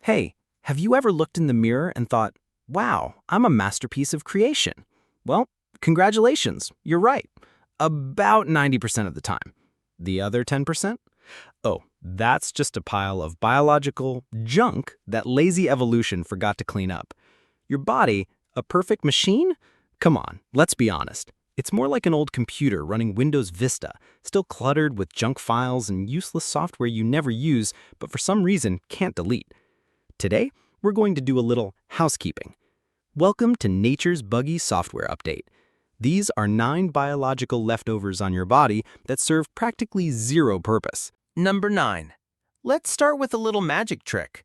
Hey, have you ever looked in the mirror and thought, wow, I'm a masterpiece of creation? Well, congratulations, you're right. About 90% of the time. The other 10%? Oh, that's just a pile of biological junk that lazy evolution forgot to clean up. Your body, a perfect machine? Come on, let's be honest. It's more like an old computer running Windows Vista, still cluttered with junk files and useless software you never use, but for some reason can't delete. Today, we're going to do a little housekeeping. Welcome to Nature's Buggy Software Update. These are 9 biological leftovers on your body that serve practically zero purpose. Number 9. Let's start with a little magic trick.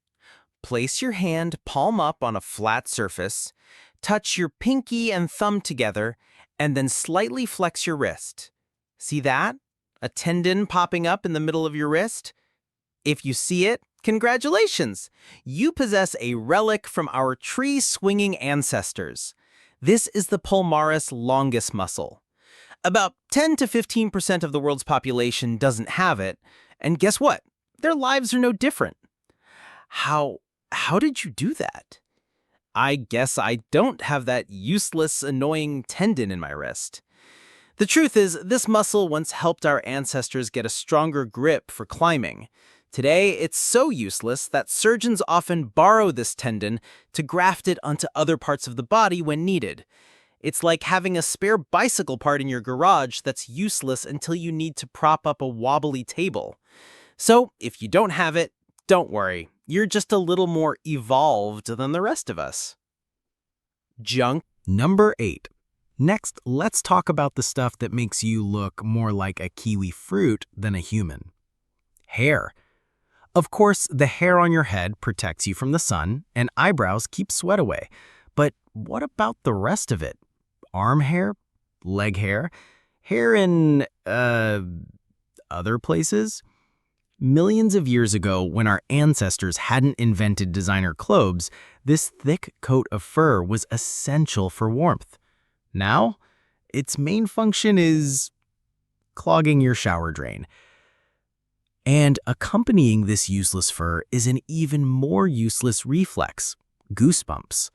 Place your hand palm up on a flat surface, touch your pinky and thumb together, and then slightly flex your wrist. See that? A tendon popping up in the middle of your wrist? If you see it, congratulations! You possess a relic from our tree-swinging ancestors. This is the palmaris longus muscle. About 10 to 15% of the world's population doesn't have it, and guess what? Their lives are no different. How did you do that? I guess I don't have that useless, annoying tendon in my wrist. The truth is, this muscle once helped our ancestors get a stronger grip for climbing. Today, it's so useless that surgeons often borrow this tendon to graft it onto other parts of the body when needed. It's like having a spare bicycle part in your garage that's useless until you need to prop up a wobbly table. So, if you don't have it, don't worry. You're just a little more evolved than the rest of us. Junk. Number 8. Next, let's talk about the stuff that makes you look more like a kiwi fruit than a human. Hair. Of course, the hair on your head protects you from the sun, and eyebrows keep sweat away. But what about the rest of it? Arm hair? Leg hair? Hair in, other places? Millions of years ago, when our ancestors hadn't invented designer clothes, this thick coat of fur was essential for warmth. Now, its main function is clogging your shower drain. And accompanying this useless fur is an even more useless reflex, goosebumps.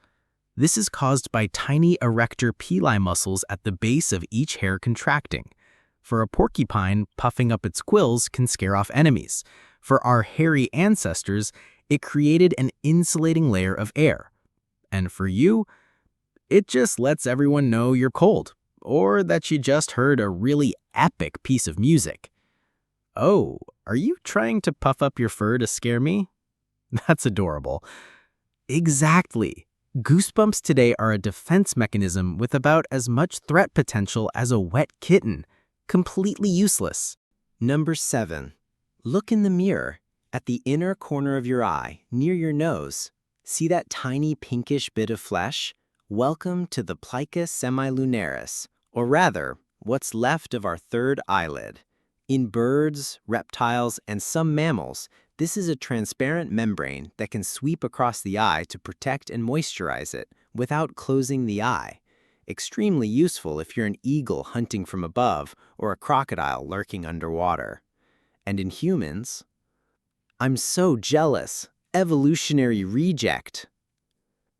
This is caused by tiny erector pili muscles at the base of each hair contracting. For a porcupine, puffing up its quills can scare off enemies. For our hairy ancestors, it created an insulating layer of air. And for you, it just lets everyone know you're cold, or that you just heard a really epic piece of music. Oh, are you trying to puff up your fur to scare me? That's adorable. Exactly. Goosebumps today are a defense mechanism with about as much threat potential as a wet kitten. Completely useless. Number 7. Look in the mirror. At the inner corner of your eye, near your nose. See that tiny pinkish bit of flesh? Welcome to the plica semilunaris, or rather, what's left of our third eyelid. In birds, reptiles, and some mammals, this is a transparent membrane that can sweep across the eye to protect and moisturize it without closing the eye. Extremely useful if you're an eagle hunting from above or a crocodile lurking underwater. And in humans, I'm so jealous. Evolutionary reject.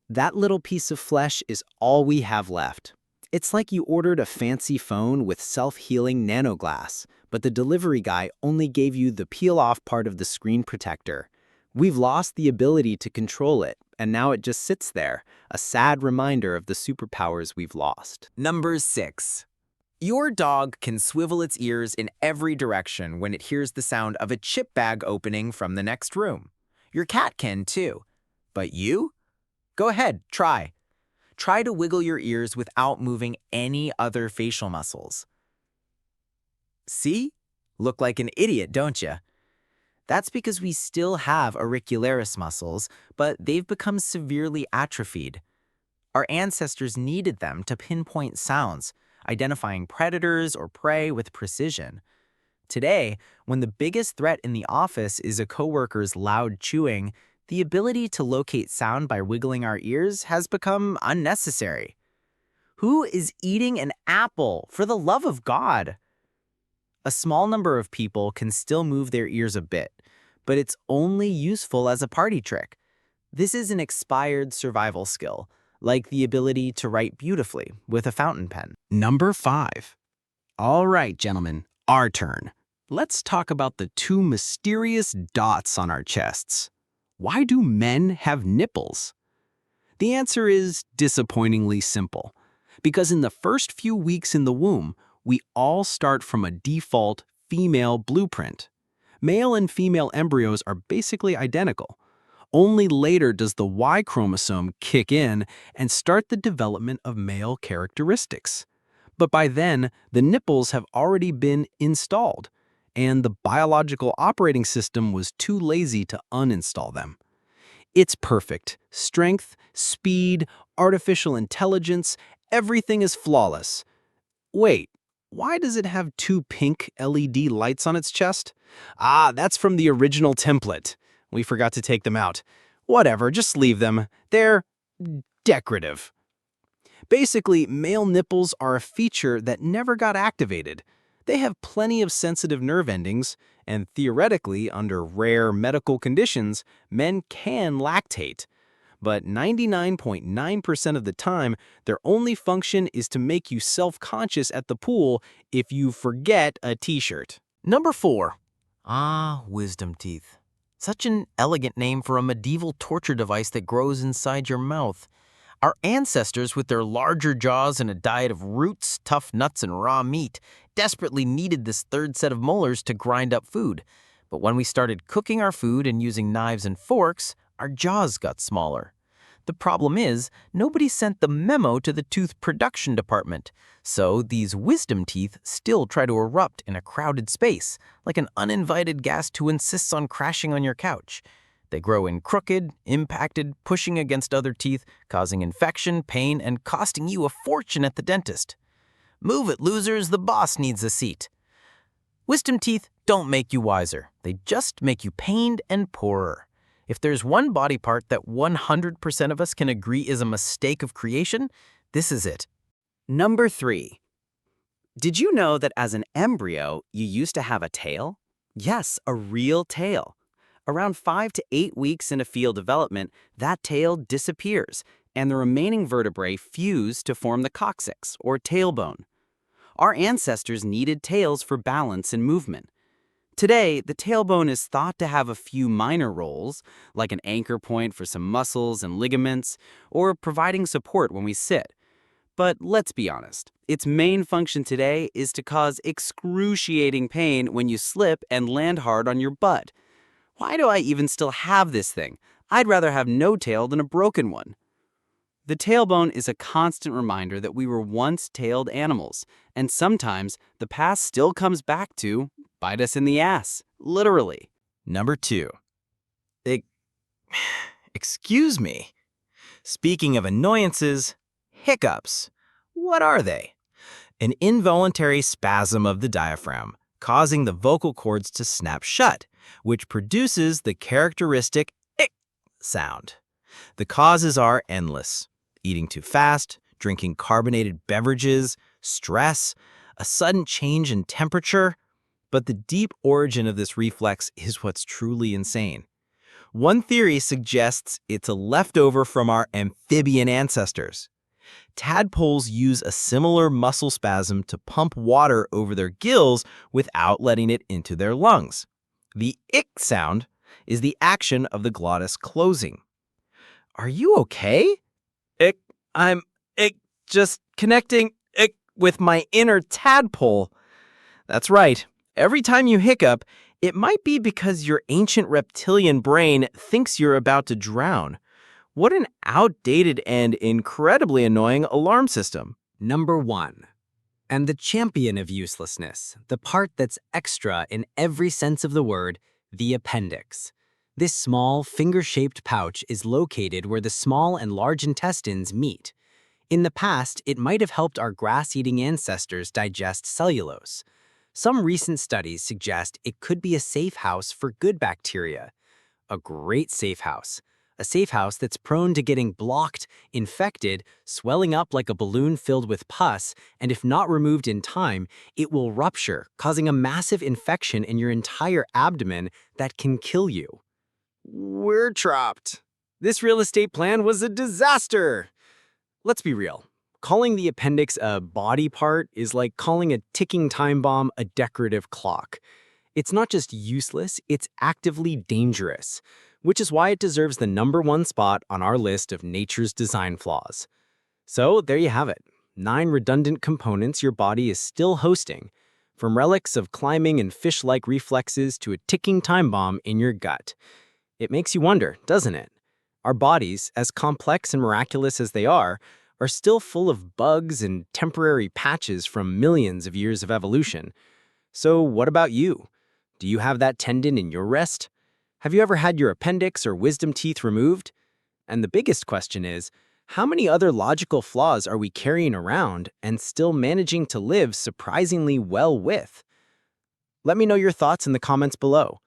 That little piece of flesh is all we have left. It's like you ordered a fancy phone with self-healing nanoglass, but the delivery guy only gave you the peel-off part of the screen protector. We've lost the ability to control it, and now it just sits there, a sad reminder of the superpowers we've lost. Number 6. Your dog can swivel its ears in every direction when it hears the sound of a chip bag opening from the next room. Your cat can too. But you? Go ahead, try. Try to wiggle your ears without moving any other facial muscles. See? Look like an idiot, don't you? That's because we still have auricularis muscles, but they've become severely atrophied. Our ancestors needed them to pinpoint sounds, identifying predators or prey with precision. Today, when the biggest threat in the office is a coworker's loud chewing, the ability to locate sound by wiggling our ears has become unnecessary. Who is eating an apple, for the love of God? A small number of people can still move their ears a bit, but it's only useful as a party trick. This is an expired survival skill, like the ability to write beautifully with a fountain pen. Number 5. All right, gentlemen, our turn. Let's talk about the two mysterious dots on our chests. Why do men have nipples? The answer is disappointingly simple. Because in the first few weeks in the womb, we all start from a default female blueprint. Male and female embryos are basically identical. Only later does the Y chromosome kick in and start the development of male characteristics. But by then, the nipples have already been installed, and the biological operating system was too lazy to uninstall them. It's perfect. Strength, speed, artificial intelligence, everything is flawless. Wait, why does it have two pink LED lights on its chest? Ah, that's from the original template. We forgot to take them out. Whatever, just leave them. They're decorative. Basically, male nipples are a feature that never got activated. They have plenty of sensitive nerve endings, and theoretically, under rare medical conditions, men can lactate. But 99.9% of the time, their only function is to make you self-conscious at the pool if you forget a t-shirt. Number 4. Wisdom teeth. Such an elegant name for a medieval torture device that grows inside your mouth. Our ancestors, with their larger jaws and a diet of roots, tough nuts, and raw meat, desperately needed this third set of molars to grind up food. But when we started cooking our food and using knives and forks, our jaws got smaller. The problem is, nobody sent the memo to the tooth production department, so these wisdom teeth still try to erupt in a crowded space, like an uninvited guest who insists on crashing on your couch. They grow in crooked, impacted, pushing against other teeth, causing infection, pain, and costing you a fortune at the dentist. Move it, losers, the boss needs a seat. Wisdom teeth don't make you wiser. They just make you pained and poorer. If there's one body part that 100% of us can agree is a mistake of creation, this is it. Number 3. Did you know that as an embryo, you used to have a tail? Yes, a real tail. Around 5 to 8 weeks into fetal development, that tail disappears, and the remaining vertebrae fuse to form the coccyx, or tailbone. Our ancestors needed tails for balance and movement. Today, the tailbone is thought to have a few minor roles, like an anchor point for some muscles and ligaments, or providing support when we sit. But let's be honest, its main function today is to cause excruciating pain when you slip and land hard on your butt. Why do I even still have this thing? I'd rather have no tail than a broken one. The tailbone is a constant reminder that we were once tailed animals, and sometimes the past still comes back to bite us in the ass, literally. Number 2. Excuse me. Speaking of annoyances, hiccups. What are they? An involuntary spasm of the diaphragm, causing the vocal cords to snap shut, which produces the characteristic ick sound. The causes are endless. Eating too fast, drinking carbonated beverages, stress, a sudden change in temperature. But the deep origin of this reflex is what's truly insane. One theory suggests it's a leftover from our amphibian ancestors. Tadpoles use a similar muscle spasm to pump water over their gills without letting it into their lungs. The ick sound is the action of the glottis closing. Are you okay? I'm just connecting with my inner tadpole. That's right. Every time you hiccup, it might be because your ancient reptilian brain thinks you're about to drown. What an outdated and incredibly annoying alarm system. Number 1. And the champion of uselessness, the part that's extra in every sense of the word, the appendix. This small, finger-shaped pouch is located where the small and large intestines meet. In the past, it might have helped our grass-eating ancestors digest cellulose. Some recent studies suggest it could be a safe house for good bacteria. A great safe house. A safe house that's prone to getting blocked, infected, swelling up like a balloon filled with pus, and if not removed in time, it will rupture, causing a massive infection in your entire abdomen that can kill you. We're trapped. This real estate plan was a disaster. Let's be real. Calling the appendix a body part is like calling a ticking time bomb a decorative clock. It's not just useless, it's actively dangerous, which is why it deserves the #1 spot on our list of nature's design flaws. So there you have it, 9 redundant components your body is still hosting, from relics of climbing and fish-like reflexes to a ticking time bomb in your gut. It makes you wonder, doesn't it? Our bodies, as complex and miraculous as they are still full of bugs and temporary patches from millions of years of evolution. So what about you? Do you have that tendon in your wrist? Have you ever had your appendix or wisdom teeth removed? And the biggest question is, how many other logical flaws are we carrying around and still managing to live surprisingly well with? Let me know your thoughts in the comments below.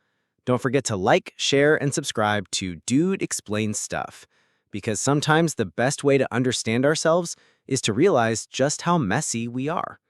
Don't forget to like, share, and subscribe to Dude Explains Stuff, because sometimes the best way to understand ourselves is to realize just how messy we are.